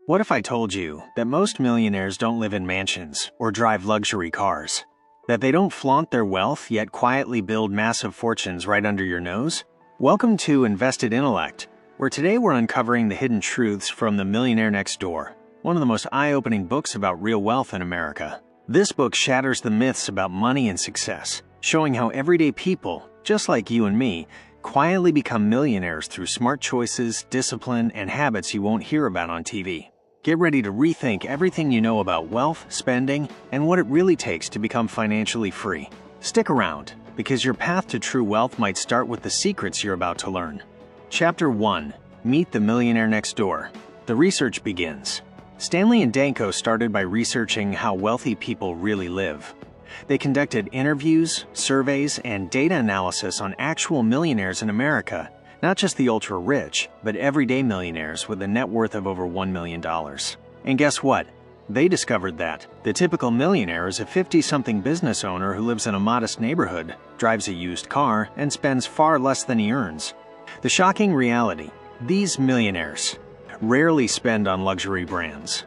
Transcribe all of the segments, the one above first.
What if I told you that most millionaires don't live in mansions or drive luxury cars? That they don't flaunt their wealth yet quietly build massive fortunes right under your nose? Welcome to Invested Intellect, where today we're uncovering the hidden truths from the Millionaire Next Door, one of the most eye-opening books about real wealth in America. This book shatters the myths about money and success, showing how everyday people, just like you and me, quietly become millionaires through smart choices, discipline, and habits you won't hear about on TV. Get ready to rethink everything you know about wealth, spending, and what it really takes to become financially free. Stick around, because your path to true wealth might start with the secrets you're about to learn. Chapter 1. Meet the Millionaire Next Door. The research begins. Stanley and Danko started by researching how wealthy people really live. They conducted interviews, surveys, and data analysis on actual millionaires in America. Not just the ultra-rich, but everyday millionaires with a net worth of over $1 million. And guess what? They discovered that the typical millionaire is a 50-something business owner who lives in a modest neighborhood, drives a used car, and spends far less than he earns. The shocking reality: these millionaires rarely spend on luxury brands,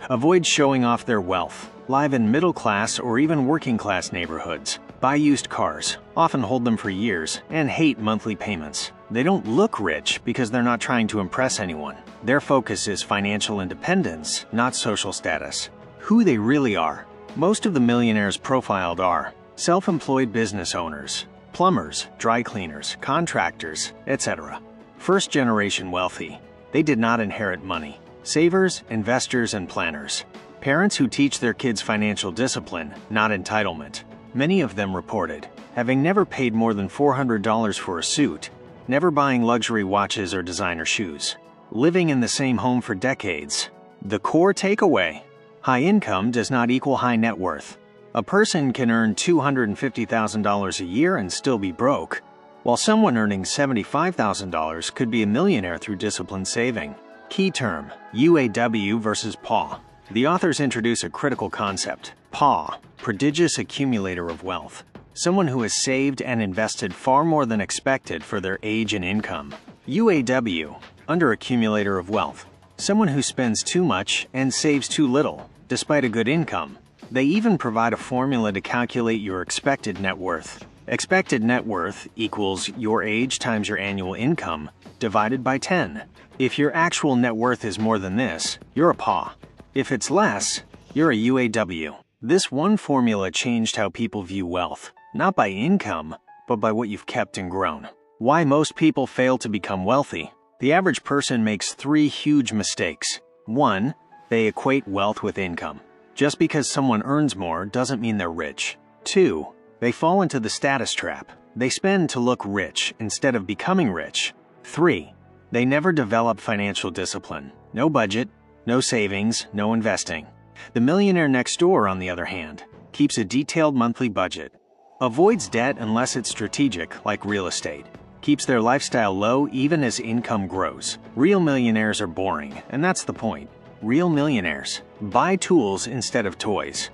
avoid showing off their wealth, live in middle-class or even working-class neighborhoods, buy used cars, often hold them for years, and hate monthly payments. They don't look rich because they're not trying to impress anyone. Their focus is financial independence, not social status. Who they really are. Most of the millionaires profiled are self-employed business owners, plumbers, dry cleaners, contractors, etc. First-generation wealthy. They did not inherit money. Savers, investors, and planners. Parents who teach their kids financial discipline, not entitlement. Many of them reported having never paid more than $400 for a suit, never buying luxury watches or designer shoes, living in the same home for decades. The core takeaway: high income does not equal high net worth. A person can earn $250,000 a year and still be broke, while someone earning $75,000 could be a millionaire through disciplined saving. Key term: UAW versus PAW. The authors introduce a critical concept: PAW, prodigious accumulator of wealth. Someone who has saved and invested far more than expected for their age and income. UAW, under-accumulator of wealth. Someone who spends too much and saves too little, despite a good income. They even provide a formula to calculate your expected net worth. Expected net worth equals your age times your annual income, divided by 10. If your actual net worth is more than this, you're a PAW. If it's less, you're a UAW. This one formula changed how people view wealth. Not by income, but by what you've kept and grown. Why most people fail to become wealthy. The average person makes 3 huge mistakes. 1. They equate wealth with income. Just because someone earns more doesn't mean they're rich. 2. They fall into the status trap. They spend to look rich instead of becoming rich. 3. They never develop financial discipline. No budget, no savings, no investing. The Millionaire Next Door, on the other hand, keeps a detailed monthly budget. Avoids debt unless it's strategic, like real estate. Keeps their lifestyle low even as income grows. Real millionaires are boring, and that's the point. Real millionaires buy tools instead of toys.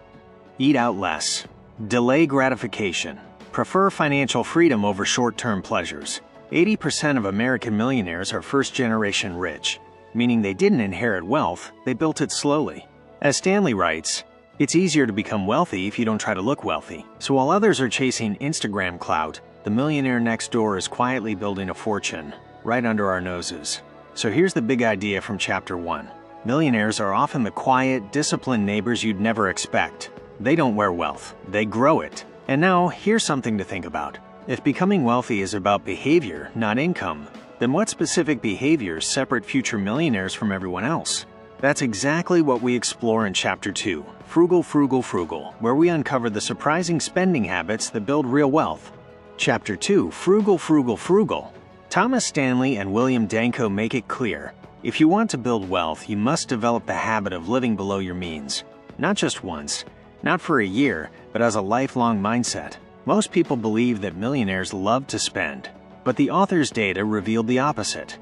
Eat out less. Delay gratification. Prefer financial freedom over short-term pleasures. 80% of American millionaires are first-generation rich, meaning they didn't inherit wealth, they built it slowly. As Stanley writes, it's easier to become wealthy if you don't try to look wealthy. So while others are chasing Instagram clout, the Millionaire Next Door is quietly building a fortune right under our noses. So here's the big idea from Chapter 1. Millionaires are often the quiet, disciplined neighbors you'd never expect. They don't wear wealth, they grow it. And now, here's something to think about. If becoming wealthy is about behavior, not income, then what specific behaviors separate future millionaires from everyone else? That's exactly what we explore in Chapter 2, Frugal, Frugal, Frugal, where we uncover the surprising spending habits that build real wealth. Chapter 2, Frugal, Frugal, Frugal. Thomas Stanley and William Danko make it clear: if you want to build wealth, you must develop the habit of living below your means. Not just once, not for a year, but as a lifelong mindset. Most people believe that millionaires love to spend, but the author's data revealed the opposite.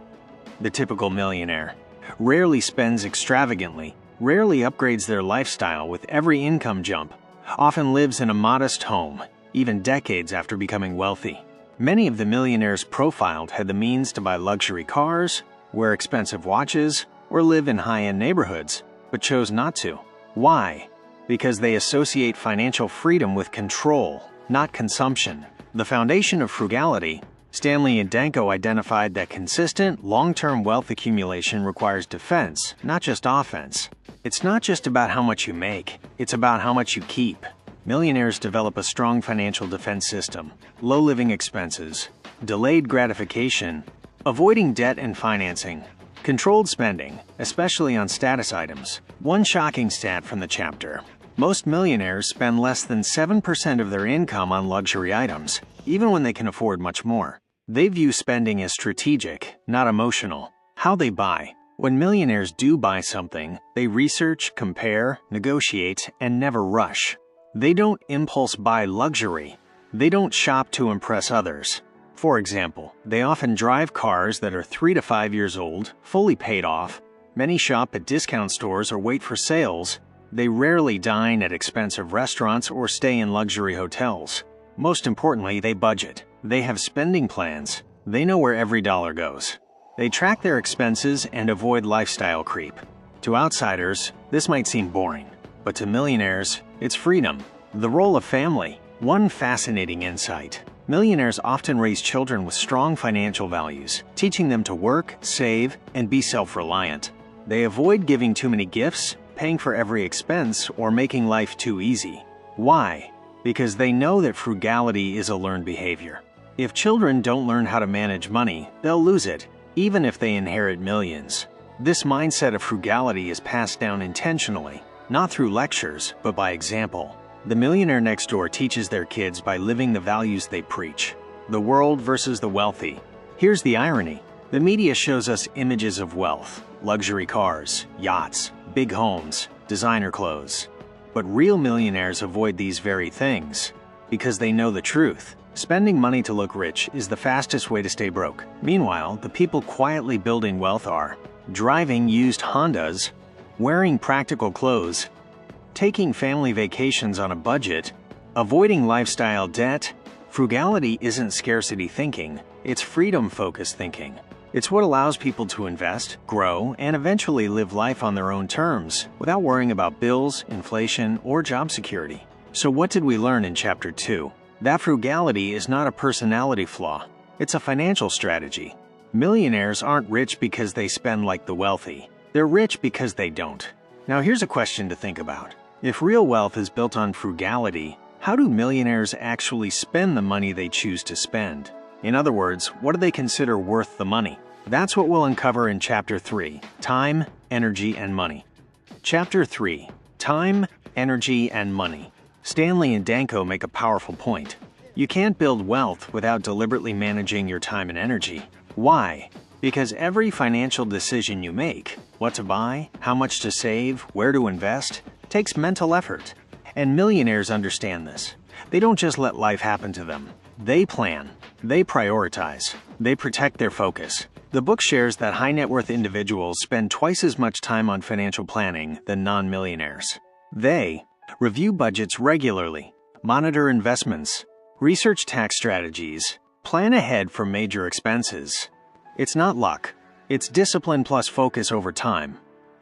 The typical millionaire rarely spends extravagantly, rarely upgrades their lifestyle with every income jump, often lives in a modest home, even decades after becoming wealthy. Many of the millionaires profiled had the means to buy luxury cars, wear expensive watches, or live in high-end neighborhoods, but chose not to. Why? Because they associate financial freedom with control, not consumption. The foundation of frugality, Stanley and Danko identified that consistent, long-term wealth accumulation requires defense, not just offense. It's not just about how much you make, it's about how much you keep. Millionaires develop a strong financial defense system, low living expenses, delayed gratification, avoiding debt and financing, controlled spending, especially on status items. One shocking stat from the chapter: most millionaires spend less than 7% of their income on luxury items, even when they can afford much more. They view spending as strategic, not emotional. How they buy. When millionaires do buy something, they research, compare, negotiate, and never rush. They don't impulse buy luxury. They don't shop to impress others. For example, they often drive cars that are 3 to 5 years old, fully paid off. Many shop at discount stores or wait for sales. They rarely dine at expensive restaurants or stay in luxury hotels. Most importantly, they budget. They have spending plans. They know where every dollar goes. They track their expenses and avoid lifestyle creep. To outsiders, this might seem boring, but to millionaires, it's freedom. The role of family. One fascinating insight. Millionaires often raise children with strong financial values, teaching them to work, save, and be self-reliant. They avoid giving too many gifts, paying for every expense, or making life too easy. Why? Because they know that frugality is a learned behavior. If children don't learn how to manage money, they'll lose it, even if they inherit millions. This mindset of frugality is passed down intentionally, not through lectures, but by example. The Millionaire Next Door teaches their kids by living the values they preach. The world versus the wealthy. Here's the irony. The media shows us images of wealth, luxury cars, yachts, big homes, designer clothes. But real millionaires avoid these very things because they know the truth. Spending money to look rich is the fastest way to stay broke. Meanwhile, the people quietly building wealth are driving used Hondas, wearing practical clothes, taking family vacations on a budget, avoiding lifestyle debt. Frugality isn't scarcity thinking, it's freedom-focused thinking. It's what allows people to invest, grow, and eventually live life on their own terms without worrying about bills, inflation, or job security. So what did we learn in Chapter 2? That frugality is not a personality flaw, it's a financial strategy. Millionaires aren't rich because they spend like the wealthy. They're rich because they don't. Now here's a question to think about. If real wealth is built on frugality, how do millionaires actually spend the money they choose to spend? In other words, what do they consider worth the money? That's what we'll uncover in Chapter 3, Time, Energy, and Money. Chapter 3, Time, Energy, and Money. Stanley and Danko make a powerful point. You can't build wealth without deliberately managing your time and energy. Why? Because every financial decision you make, what to buy, how much to save, where to invest, takes mental effort. And millionaires understand this. They don't just let life happen to them. They plan. They prioritize. They protect their focus. The book shares that high net worth individuals spend twice as much time on financial planning than non-millionaires. They review budgets regularly, monitor investments, research tax strategies, plan ahead for major expenses. It's not luck. It's discipline plus focus over time.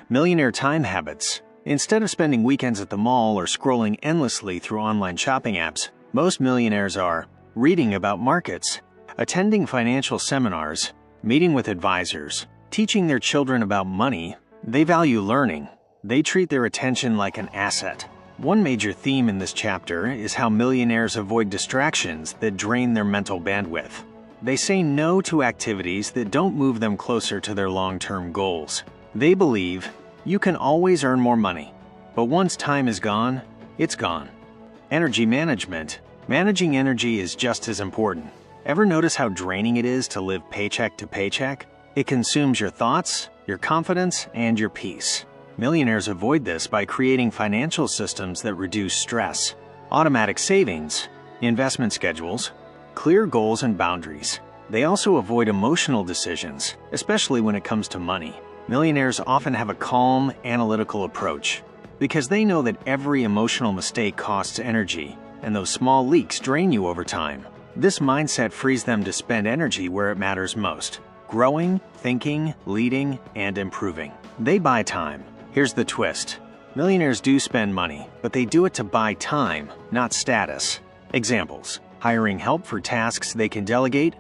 Millionaire time habits. Instead of spending weekends at the mall or scrolling endlessly through online shopping apps, most millionaires are reading about markets, attending financial seminars, meeting with advisors, teaching their children about money. They value learning. They treat their attention like an asset. One major theme in this chapter is how millionaires avoid distractions that drain their mental bandwidth. They say no to activities that don't move them closer to their long-term goals. They believe you can always earn more money, but once time is gone, it's gone. Energy management. Managing energy is just as important. Ever notice how draining it is to live paycheck to paycheck? It consumes your thoughts, your confidence, and your peace. Millionaires avoid this by creating financial systems that reduce stress, automatic savings, investment schedules, clear goals and boundaries. They also avoid emotional decisions, especially when it comes to money. Millionaires often have a calm, analytical approach because they know that every emotional mistake costs energy, and those small leaks drain you over time. This mindset frees them to spend energy where it matters most: growing, thinking, leading, and improving. They buy time. Here's the twist. Millionaires do spend money, but they do it to buy time, not status. Examples: hiring help for tasks they can delegate,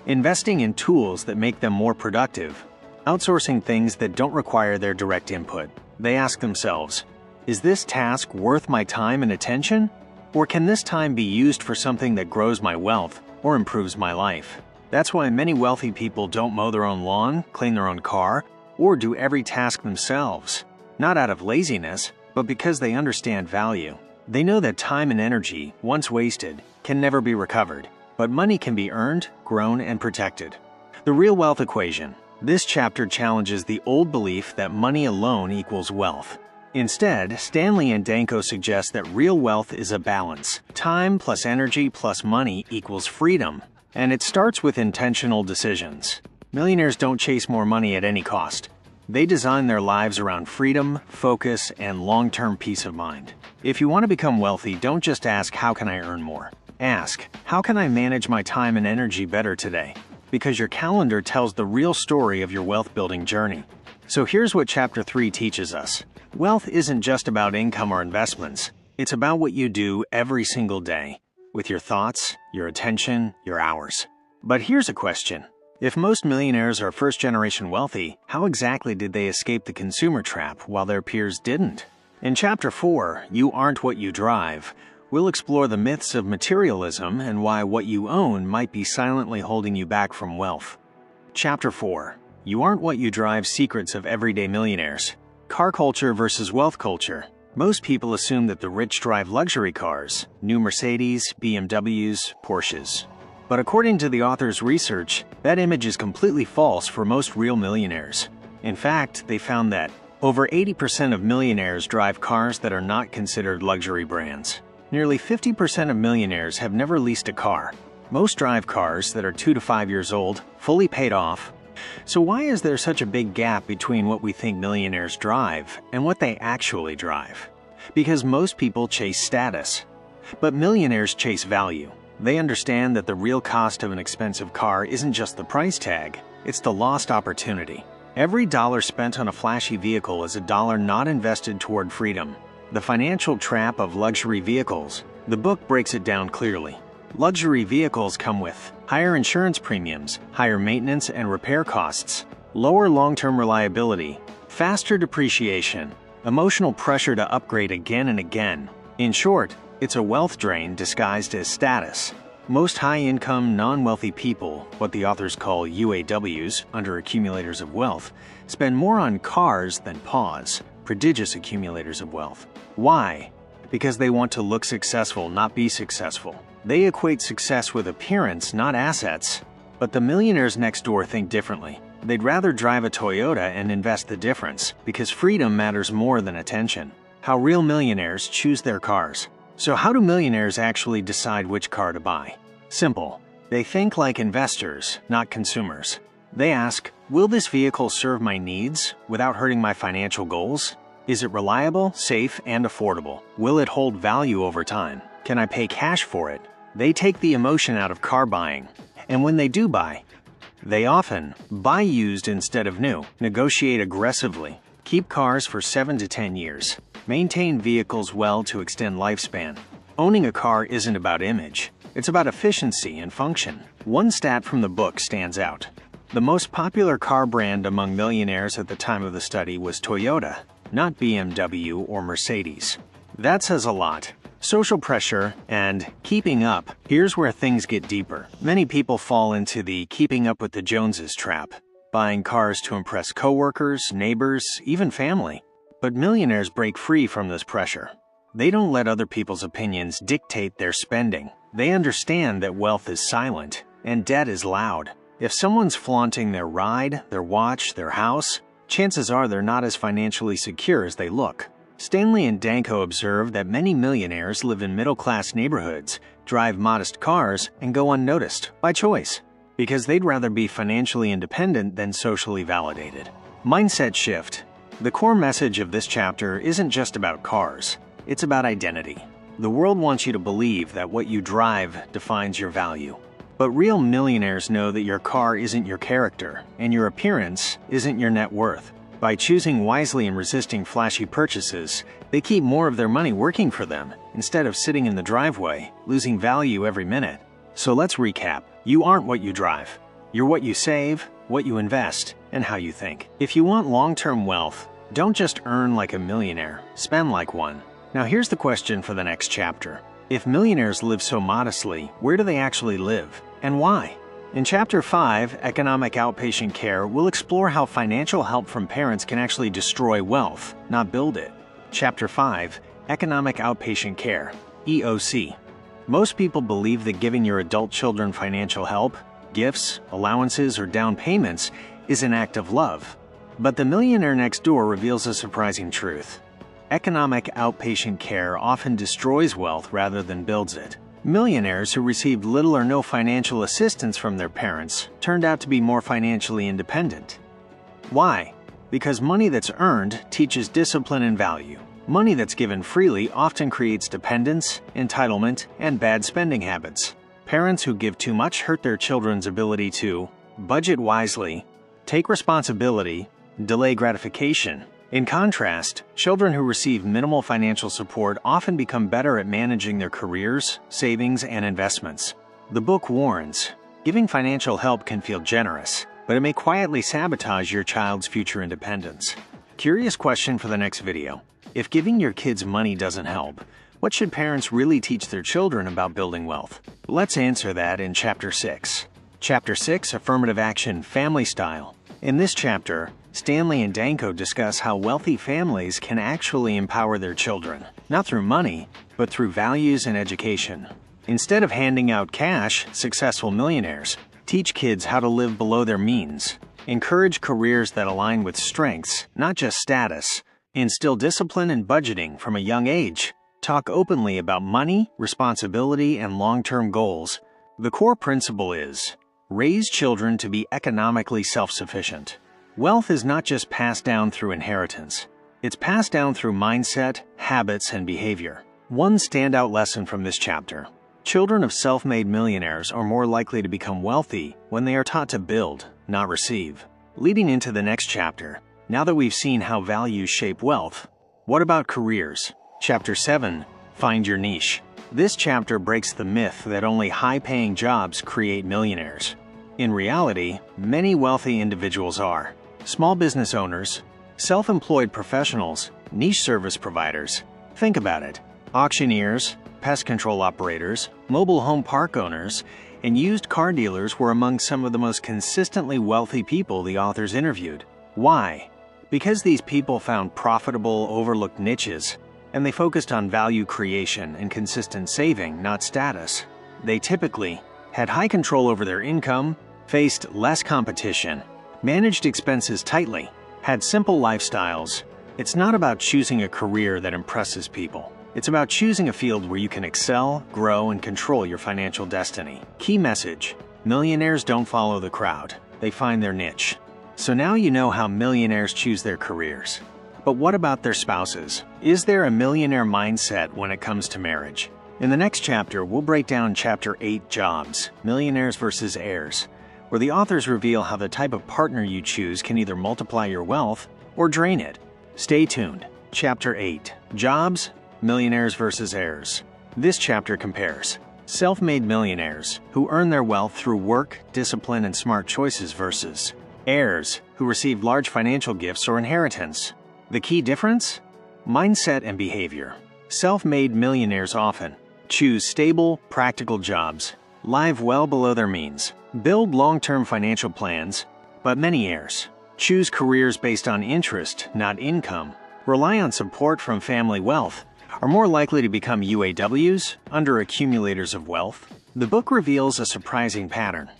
investing in tools that make them more productive, outsourcing things that don't require their direct input. They ask themselves, is this task worth my time and attention? Or can this time be used for something that grows my wealth or improves my life? That's why many wealthy people don't mow their own lawn, clean their own car, or do every task themselves. Not out of laziness, but because they understand value. They know that time and energy, once wasted, can never be recovered, but money can be earned, grown, and protected. The real wealth equation. This chapter challenges the old belief that money alone equals wealth. Instead, Stanley and Danko suggest that real wealth is a balance. Time plus energy plus money equals freedom, and it starts with intentional decisions. Millionaires don't chase more money at any cost. They design their lives around freedom, focus, and long-term peace of mind. If you want to become wealthy, don't just ask, how can I earn more? Ask, how can I manage my time and energy better today? Because your calendar tells the real story of your wealth-building journey. So here's what Chapter 3 teaches us. Wealth isn't just about income or investments. It's about what you do every single day, with your thoughts, your attention, your hours. But here's a question. If most millionaires are first-generation wealthy, how exactly did they escape the consumer trap while their peers didn't? In Chapter 4, You Aren't What You Drive, we'll explore the myths of materialism and why what you own might be silently holding you back from wealth. Chapter 4, You Aren't What You Drive: Secrets of Everyday Millionaires. Car culture versus wealth culture. Most people assume that the rich drive luxury cars, new Mercedes, BMWs, Porsches. But according to the author's research, that image is completely false for most real millionaires. In fact, they found that over 80% of millionaires drive cars that are not considered luxury brands. Nearly 50% of millionaires have never leased a car. Most drive cars that are 2 to 5 years old, fully paid off. So why is there such a big gap between what we think millionaires drive and what they actually drive? Because most people chase status. But millionaires chase value. They understand that the real cost of an expensive car isn't just the price tag, it's the lost opportunity. Every dollar spent on a flashy vehicle is a dollar not invested toward freedom. The Financial Trap of Luxury Vehicles. The book breaks it down clearly. Luxury vehicles come with higher insurance premiums, higher maintenance and repair costs, lower long-term reliability, faster depreciation, emotional pressure to upgrade again and again. In short, it's a wealth drain disguised as status. Most high-income, non-wealthy people, what the authors call UAWs, under accumulators of wealth, spend more on cars than PAWs, prodigious accumulators of wealth. Why? Because they want to look successful, not be successful. They equate success with appearance, not assets. But the millionaires next door think differently. They'd rather drive a Toyota and invest the difference, because freedom matters more than attention. How real millionaires choose their cars. So how do millionaires actually decide which car to buy? Simple. They think like investors, not consumers. They ask, will this vehicle serve my needs without hurting my financial goals? Is it reliable, safe, and affordable? Will it hold value over time? Can I pay cash for it? They take the emotion out of car buying. And when they do buy, they often buy used instead of new, negotiate aggressively, keep cars for 7 to 10 years, maintain vehicles well to extend lifespan. Owning a car isn't about image. It's about efficiency and function. One stat from the book stands out. The most popular car brand among millionaires at the time of the study was Toyota, not BMW or Mercedes. That says a lot. Social pressure and keeping up. Here's where things get deeper. Many people fall into the keeping up with the Joneses trap, buying cars to impress coworkers, neighbors, even family. But millionaires break free from this pressure. They don't let other people's opinions dictate their spending. They understand that wealth is silent and debt is loud. If someone's flaunting their ride, their watch, their house, chances are they're not as financially secure as they look. Stanley and Danko observe that many millionaires live in middle-class neighborhoods, drive modest cars, and go unnoticed, by choice, because they'd rather be financially independent than socially validated. Mindset shift. The core message of this chapter isn't just about cars. It's about identity. The world wants you to believe that what you drive defines your value. But real millionaires know that your car isn't your character, and your appearance isn't your net worth. By choosing wisely and resisting flashy purchases, they keep more of their money working for them instead of sitting in the driveway, losing value every minute. So let's recap. You aren't what you drive. You're what you save, what you invest, and how you think. If you want long-term wealth, don't just earn like a millionaire, spend like one. Now here's the question for the next chapter. If millionaires live so modestly, where do they actually live, and why? In Chapter 5, Economic Outpatient Care, we'll explore how financial help from parents can actually destroy wealth, not build it. Chapter 5, Economic Outpatient Care, EOC. Most people believe that giving your adult children financial help, gifts, allowances, or down payments is an act of love. But the Millionaire Next Door reveals a surprising truth. Economic outpatient care often destroys wealth rather than builds it. Millionaires who received little or no financial assistance from their parents turned out to be more financially independent. Why? Because money that's earned teaches discipline and value. Money that's given freely often creates dependence, entitlement, and bad spending habits. Parents who give too much hurt their children's ability to budget wisely, take responsibility, delay gratification. In contrast, children who receive minimal financial support often become better at managing their careers, savings, and investments. The book warns, giving financial help can feel generous, but it may quietly sabotage your child's future independence. Curious question for the next video. If giving your kids money doesn't help, what should parents really teach their children about building wealth? Let's answer that in Chapter 6. Chapter 6, Affirmative Action, Family Style. In this chapter, Stanley and Danko discuss how wealthy families can actually empower their children, not through money, but through values and education. Instead of handing out cash, successful millionaires teach kids how to live below their means, encourage careers that align with strengths, not just status, instill discipline and budgeting from a young age, talk openly about money, responsibility, and long-term goals. The core principle is, raise children to be economically self-sufficient. Wealth is not just passed down through inheritance. It's passed down through mindset, habits, and behavior. One standout lesson from this chapter. Children of self-made millionaires are more likely to become wealthy when they are taught to build, not receive. Leading into the next chapter, now that we've seen how values shape wealth, what about careers? Chapter 7, Find Your Niche. This chapter breaks the myth that only high-paying jobs create millionaires. In reality, many wealthy individuals are small business owners, self-employed professionals, niche service providers. Think about it. Auctioneers, pest control operators, mobile home park owners, and used car dealers were among some of the most consistently wealthy people the authors interviewed. Why? Because these people found profitable, overlooked niches, and they focused on value creation and consistent saving, not status. They typically had high control over their income, faced less competition, managed expenses tightly, had simple lifestyles. It's not about choosing a career that impresses people. It's about choosing a field where you can excel, grow, and control your financial destiny. Key message: millionaires don't follow the crowd. They find their niche. So now you know how millionaires choose their careers. But what about their spouses? Is there a millionaire mindset when it comes to marriage? In the next chapter, we'll break down Chapter 8, Jobs, Millionaires versus Heirs, where the authors reveal how the type of partner you choose can either multiply your wealth or drain it. Stay tuned. Chapter 8, Jobs, Millionaires versus Heirs. This chapter compares self-made millionaires who earn their wealth through work, discipline, and smart choices versus heirs who receive large financial gifts or inheritance. The key difference? Mindset and behavior. Self-made millionaires often choose stable, practical jobs, live well below their means, build long-term financial plans, but many heirs choose careers based on interest, not income, rely on support from family wealth, are more likely to become UAWs, under-accumulators of wealth. The book reveals a surprising pattern.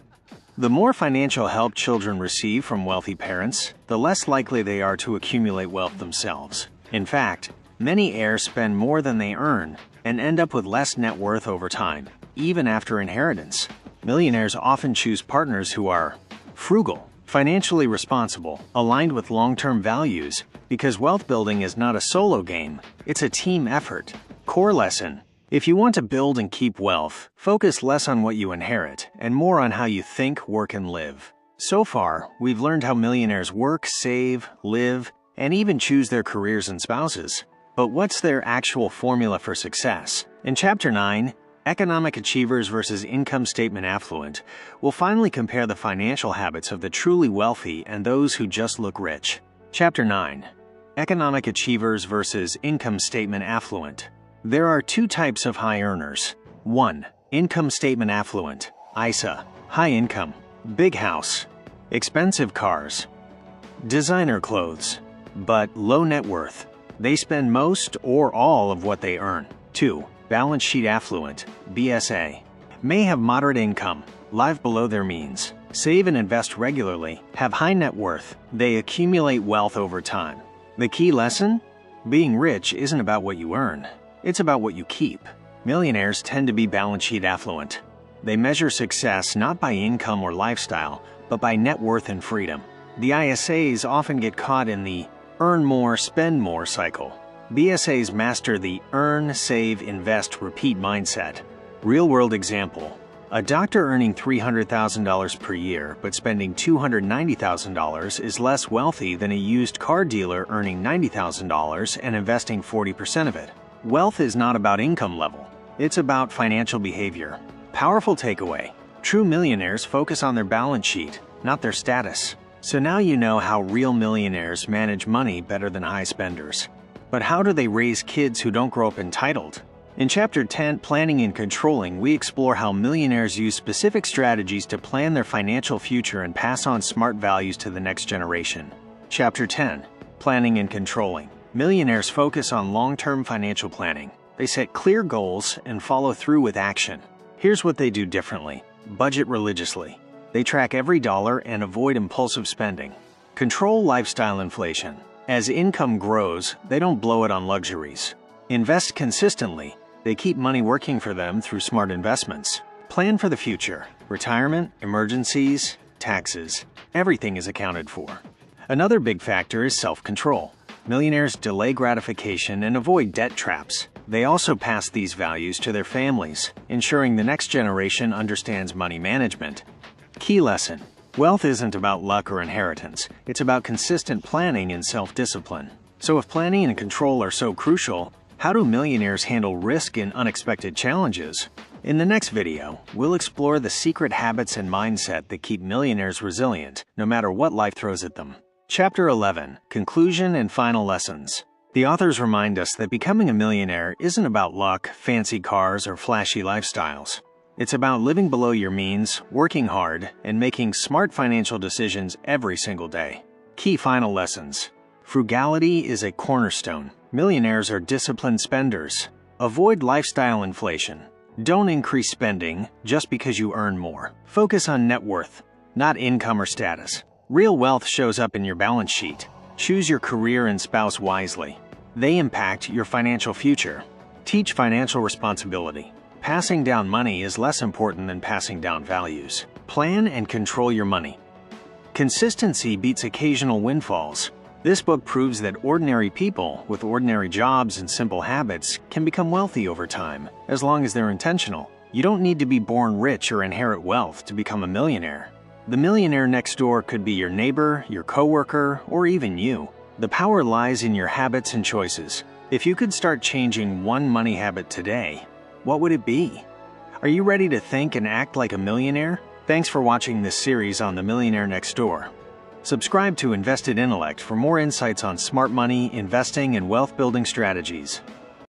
The more financial help children receive from wealthy parents, the less likely they are to accumulate wealth themselves. In fact, many heirs spend more than they earn and end up with less net worth over time, even after inheritance. Millionaires often choose partners who are frugal, financially responsible, aligned with long-term values, because wealth building is not a solo game, it's a team effort. Core lesson: if you want to build and keep wealth, focus less on what you inherit and more on how you think, work, and live. So far, we've learned how millionaires work, save, live, and even choose their careers and spouses. But what's their actual formula for success? In Chapter 9, Economic Achievers versus Income Statement Affluent, we'll finally compare the financial habits of the truly wealthy and those who just look rich. Chapter 9, Economic Achievers versus Income Statement Affluent. There are two types of high earners. 1. Income Statement Affluent, ISA, high income, big house, expensive cars, designer clothes, but low net worth. They spend most or all of what they earn. 2. Balance Sheet Affluent, BSA, may have moderate income, live below their means, save and invest regularly, have high net worth. They accumulate wealth over time. The key lesson? Being rich isn't about what you earn. It's about what you keep. Millionaires tend to be balance sheet affluent. They measure success not by income or lifestyle, but by net worth and freedom. The ISAs often get caught in the earn more, spend more cycle. BSAs master the earn, save, invest, repeat mindset. Real-world example. A doctor earning $300,000 per year but spending $290,000 is less wealthy than a used car dealer earning $90,000 and investing 40% of it. Wealth is not about income level. It's about financial behavior. Powerful takeaway. True millionaires focus on their balance sheet, not their status. So now you know how real millionaires manage money better than high spenders. But how do they raise kids who don't grow up entitled? In Chapter 10, Planning and Controlling, we explore how millionaires use specific strategies to plan their financial future and pass on smart values to the next generation. Chapter 10, Planning and Controlling. Millionaires focus on long-term financial planning. They set clear goals and follow through with action. Here's what they do differently. Budget religiously. They track every dollar and avoid impulsive spending. Control lifestyle inflation. As income grows, they don't blow it on luxuries. Invest consistently. They keep money working for them through smart investments. Plan for the future. Retirement, emergencies, taxes. Everything is accounted for. Another big factor is self-control. Millionaires delay gratification and avoid debt traps. They also pass these values to their families, ensuring the next generation understands money management. Key lesson. Wealth isn't about luck or inheritance. It's about consistent planning and self-discipline. So if planning and control are so crucial, how do millionaires handle risk and unexpected challenges? In the next video, we'll explore the secret habits and mindset that keep millionaires resilient, no matter what life throws at them. Chapter 11, Conclusion and Final Lessons. The authors remind us that becoming a millionaire isn't about luck, fancy cars, or flashy lifestyles. It's about living below your means, working hard, and making smart financial decisions every single day. Key final lessons. Frugality is a cornerstone. Millionaires are disciplined spenders. Avoid lifestyle inflation. Don't increase spending just because you earn more. Focus on net worth, not income or status. Real wealth shows up in your balance sheet. Choose your career and spouse wisely. They impact your financial future. Teach financial responsibility. Passing down money is less important than passing down values. Plan and control your money. Consistency beats occasional windfalls. This book proves that ordinary people with ordinary jobs and simple habits can become wealthy over time, as long as they're intentional. You don't need to be born rich or inherit wealth to become a millionaire. The millionaire next door could be your neighbor, your coworker, or even you. The power lies in your habits and choices. If you could start changing one money habit today, what would it be? Are you ready to think and act like a millionaire? Thanks for watching this series on the Millionaire Next Door. Subscribe to Invested Intellect for more insights on smart money, investing, and wealth-building strategies.